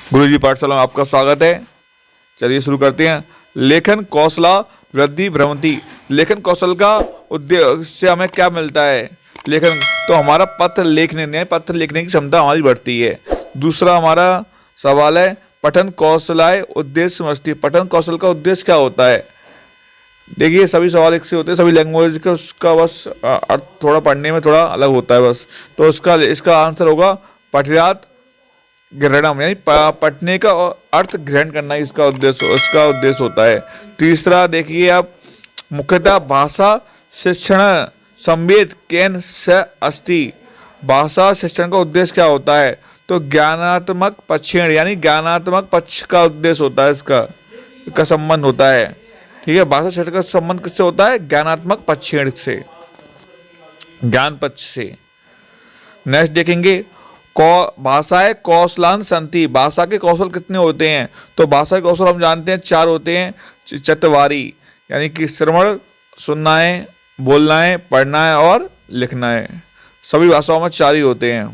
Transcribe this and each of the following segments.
गुरुजी पाठशाला में आपका स्वागत है। चलिए शुरू करते हैं। लेखन कौशला वृद्धि भ्रमति। लेखन कौशल का उद्देश्य से हमें क्या मिलता है? लेखन तो हमारा पत्र लिखने की क्षमता हमारी बढ़ती है। दूसरा हमारा सवाल है पठन कौशलाय उद्देश्य समझती। पठन कौशल का उद्देश्य क्या होता है? देखिए सभी सवाल एक से होते हैं, सभी लैंग्वेज का उसका बस अर्थ थोड़ा पढ़ने में थोड़ा अलग होता है बस। तो इसका आंसर होगा पठयात ग्रहणम, यानी पढ़ने का अर्थ ग्रहण करना ही इसका उद्देश्य होता है। तीसरा देखिए आप, मुख्यतः भाषा शिक्षण संवेद केन स अस्ति। भाषा शिक्षण का उद्देश्य क्या होता है? तो ज्ञानात्मक पक्षीण, यानी ज्ञानात्मक पक्ष का उद्देश्य होता है, इसका संबंध होता है। ठीक है, भाषा शिक्षण का संबंध किससे होता है? ज्ञानात्मक पक्षीण से, ज्ञान पक्ष से। नेक्स्ट देखेंगे भाषाएं कौशलान संति। भाषा के कौशल कितने होते हैं? तो भाषा के कौशल हम जानते हैं 4 होते हैं। चतवारी, यानी कि श्रवण, सुनना है, बोलना है, पढ़ना है और लिखना है। सभी भाषाओं में 4 ही होते हैं।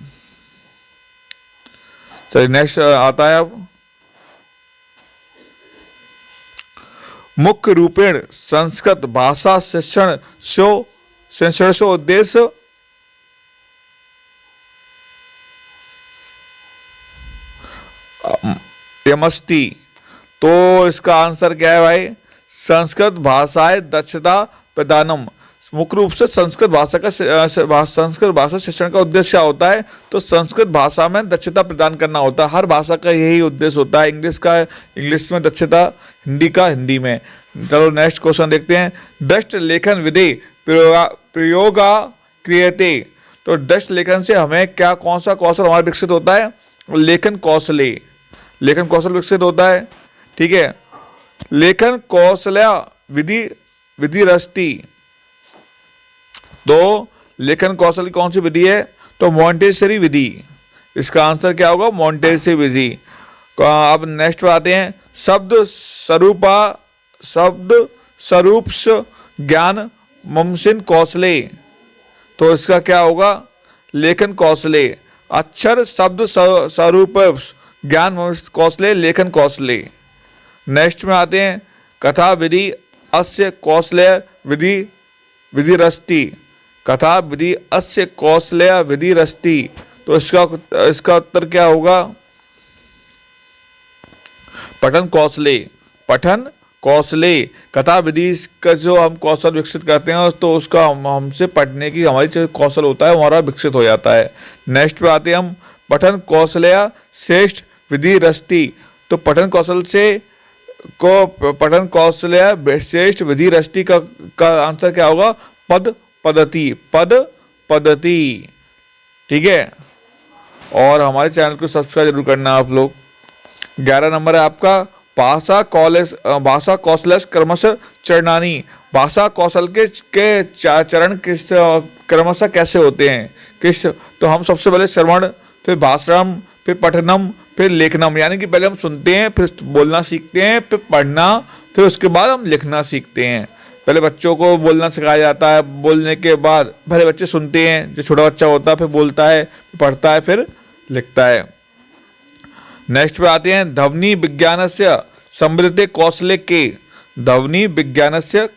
चलिए नेक्स्ट आता है अब, मुख्य रूपेण संस्कृत भाषा शिक्षण शो उद्देश्य यमस्ति। तो इसका आंसर क्या है भाई? संस्कृत भाषाएं दक्षता प्रदानम। मुख्य रूप से संस्कृत भाषा शिक्षण का उद्देश्य क्या होता है? तो संस्कृत भाषा में दक्षता प्रदान करना होता है। हर भाषा का यही उद्देश्य होता है। इंग्लिश में दक्षता, हिंदी का हिंदी में। चलो नेक्स्ट क्वेश्चन देखते हैं। दृष्ट लेखन विधि प्रयोगा क्रियते। तो दृष्ट लेखन से हमें कौन सा कौशल हमारा विकसित होता है? लेखन कौशल विकसित होता है। ठीक है, लेखन कौशल्या विधि रस्ती। तो लेखन कौशल की कौन सी विधि है? तो मॉन्टेसरी विधि। इसका आंसर क्या होगा? मॉन्टेसरी विधि। अब नेक्स्ट पे आते हैं, शब्द स्वरूप ज्ञान ममसिन कौशले। तो इसका क्या होगा? लेखन कौशले। अक्षर शब्द स्वरूप ज्ञान कौशले लेखन कौशले। नेक्स्ट में आते हैं, कथा विधि अस्य कौशलय विधि रस्ति। कथा विधि अस्य कौशलय विधि रस्ति। तो इसका उत्तर क्या होगा? पठन कौशले। कथा विधि का जो हम कौशल विकसित करते हैं तो उसका हमसे पढ़ने की हमारी जो कौशल होता है हमारा विकसित हो जाता है। नेक्स्ट पे आते हैं हम, पठन कौशलया श्रेष्ठ विधि रस्ति। तो पठन कौशलया श्रेष्ठ विधि रस्ति का आंसर क्या होगा? पद्धति। ठीक है, और हमारे चैनल को सब्सक्राइब जरूर करना आप लोग। 11 नंबर है आपका, भाषा कौशल क्रमशः चरणानी। भाषा कौशल के चरण किस क्रमशः कैसे होते हैं? तो हम सबसे पहले श्रवण, फिर भाषणम, फिर पठनम, फिर लेखनम। यानी कि पहले हम सुनते हैं, फिर बोलना सीखते हैं, फिर पढ़ना, फिर उसके बाद हम लिखना सीखते हैं। पहले बच्चों को बोलना सिखाया जाता है, बोलने के बाद पहले बच्चे सुनते हैं, जो छोटा बच्चा होता है, फिर बोलता है, पढ़ता है, फिर लिखता है। नेक्स्ट पे आते हैं, ध्वनि विज्ञानस्य समृद्धि कौशले के। ध्वनि विज्ञानस्य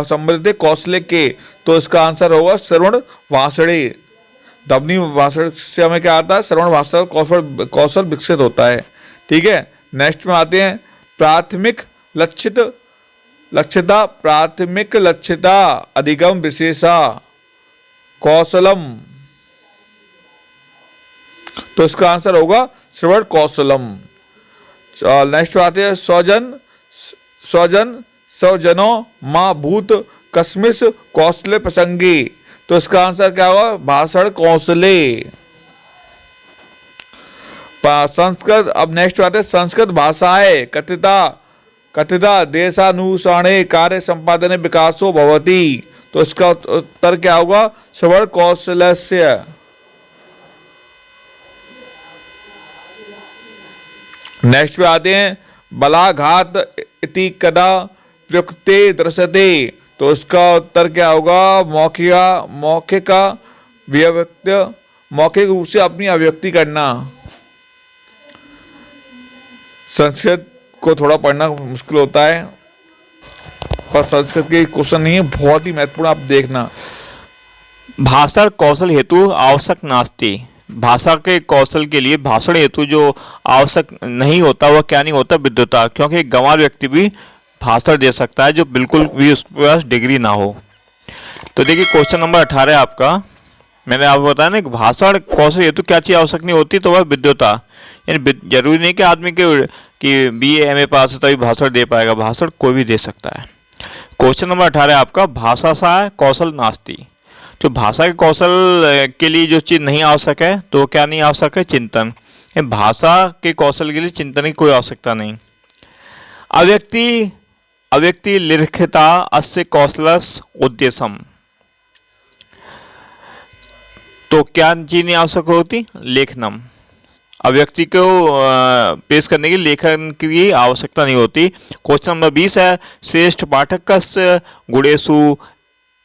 समृद्धि कौशले के। तो इसका आंसर होगा श्रवण भाषणे। ध्वनि भाषण से हमें क्या आता है? श्रवण भाषण कौशल विकसित होता है। ठीक है, नेक्स्ट में आते हैं, प्राथमिक लक्षिता अधिगम विशेषा कौशलम। तो इसका आंसर होगा श्रवण कौशलम। नेक्स्ट आते हैं, स्वजनो माँ भूत कस्मिस कौशले प्रसंगी। तो इसका आंसर क्या होगा? भाषण कौशले। संस्कृत, अब नेक्स्ट आते हैं, संस्कृत भाषाएं कथिता देशानुसारे कार्य संपादने विकासो भवति। तो इसका उत्तर क्या होगा? श्रवण कौशलस्य। नेक्स्ट पे आते हैं, बलाघात इति कदा प्रयुक्ते दृश्यते। तो इसका उत्तर क्या होगा? मौखिक रूप से अपनी अभिव्यक्ति करना। संस्कृत को थोड़ा पढ़ना मुश्किल होता है, पर संस्कृत के क्वेश्चन नहीं है, बहुत ही महत्वपूर्ण, आप देखना। भाषण कौशल हेतु आवश्यक नास्ति। भाषा के कौशल के लिए भाषण हेतु जो आवश्यक नहीं होता वह क्या नहीं होता, विद्वता। क्योंकि एक गंवार व्यक्ति भी भाषण दे सकता है जो बिल्कुल भी उसके पास डिग्री ना हो। तो देखिए क्वेश्चन नंबर 18 आपका, मैंने आपको बताया ना कि भाषण कौशल हेतु क्या चीज़ आवश्यक नहीं होती, तो वह विद्वता। यानी जरूरी नहीं कि आदमी कि BA MA पास है तभी भाषण दे पाएगा, भाषण कोई भी दे सकता है। क्वेश्चन नंबर 18 आपका, भाषा सा कौशल नास्ति। जो भाषा के कौशल के लिए जो चीज़ नहीं आवश्यक है तो वो क्या नहीं आवश्यक है, चिंतन। भाषा के कौशल के लिए चिंतन की कोई आवश्यकता नहीं। अव्यक्ति लिखिता अस्य कौशलस उद्देश्यम। तो क्या चीज नहीं आवश्यक होती, लेखनम। अव्यक्ति को पेश करने के लिए लेखन की आवश्यकता नहीं होती। क्वेश्चन नंबर 20 है, श्रेष्ठ पाठकस्य गुणेषु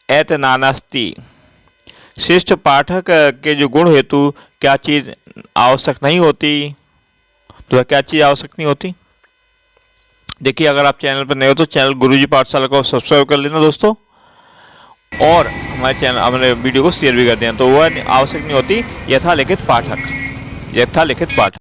एतनानास्ति। श्रेष्ठ पाठक के जो गुण हेतु क्या चीज आवश्यक नहीं होती, तो क्या चीज आवश्यक नहीं होती। देखिए अगर आप चैनल पर नए हो तो चैनल गुरुजी पाठशाला को सब्सक्राइब कर लेना दोस्तों, और हमारे वीडियो को शेयर भी कर देना। तो वह आवश्यक नहीं होती, यथालिखित पाठक।